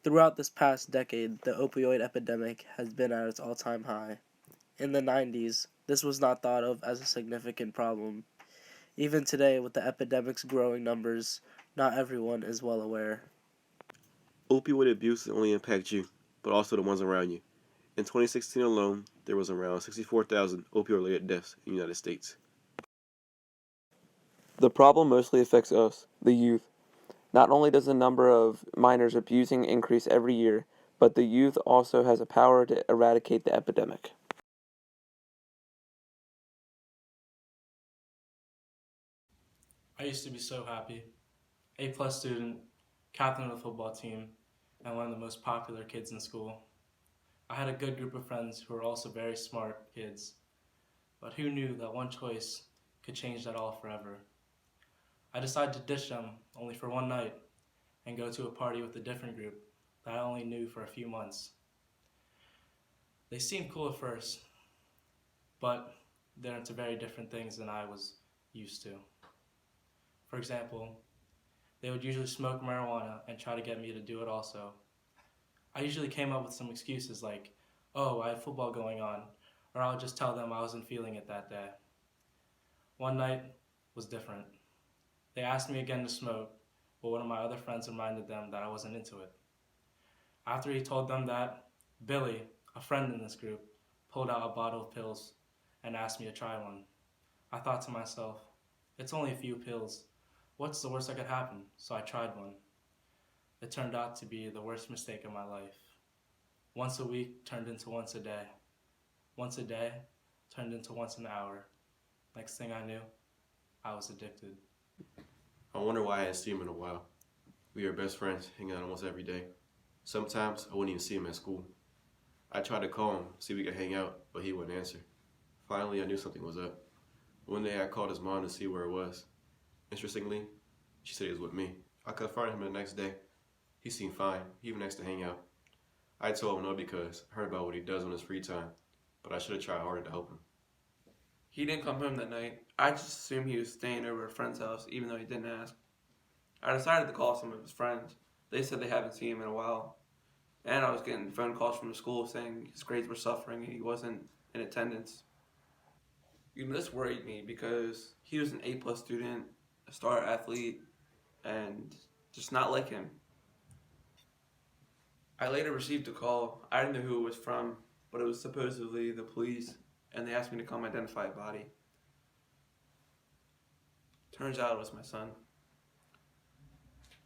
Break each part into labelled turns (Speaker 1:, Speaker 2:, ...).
Speaker 1: Throughout this past decade, the opioid epidemic has been at its all-time high. In the 90s, this was not thought of as a significant problem. Even today, with the epidemic's growing numbers, not everyone is well aware.
Speaker 2: Opioid abuse only impacts you, but also the ones around you. In 2016 alone, there was around 64,000 opioid-related deaths in the United States.
Speaker 3: The problem mostly affects us, the youth. Not only does the number of minors abusing increase every year, but the youth also has a power to eradicate the epidemic.
Speaker 4: I used to be so happy. A-plus student, captain of the football team, and one of the most popular kids in school. I had a good group of friends who were also very smart kids, but who knew that one choice could change that all forever? I decided to ditch them only for one night and go to a party with a different group that I only knew for a few months. They seemed cool at first, but they're into very different things than I was used to. For example, they would usually smoke marijuana and try to get me to do it also. I usually came up with some excuses like, oh, I had football going on, or I would just tell them I wasn't feeling it that day. One night was different. They asked me again to smoke, but one of my other friends reminded them that I wasn't into it. After he told them that, Billy, a friend in this group, pulled out a bottle of pills and asked me to try one. I thought to myself, it's only a few pills. What's the worst that could happen? So I tried one. It turned out to be the worst mistake of my life. Once a week turned into once a day. Once a day turned into once an hour. Next thing I knew, I was addicted.
Speaker 2: I wonder why I hadn't seen him in a while. We were best friends, hanging out almost every day. Sometimes I wouldn't even see him at school. I tried to call him, see if we could hang out, but he wouldn't answer. Finally, I knew something was up. One day I called his mom to see where it was. Interestingly, she said he was with me. I confronted him the next day. He seemed fine. He even asked to hang out. I told him no because I heard about what he does on his free time, but I should have tried harder to help him.
Speaker 5: He didn't come home that night. I just assumed he was staying over at a friend's house, even though he didn't ask. I decided to call some of his friends. They said they haven't seen him in a while. And I was getting phone calls from the school saying his grades were suffering and he wasn't in attendance. This worried me because he was an A-plus student, a star athlete, and just not like him. I later received a call. I didn't know who it was from, but it was supposedly the police, and they asked me to come identify a body. Turns out it was my son.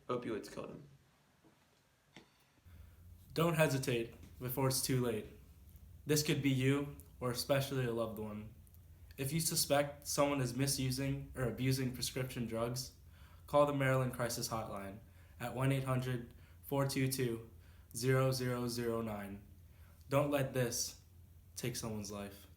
Speaker 5: Opioids killed him.
Speaker 4: Don't hesitate before it's too late. This could be you, or especially a loved one. If you suspect someone is misusing or abusing prescription drugs, call the Maryland Crisis Hotline at 1-800-422-0009. Don't let this take someone's life.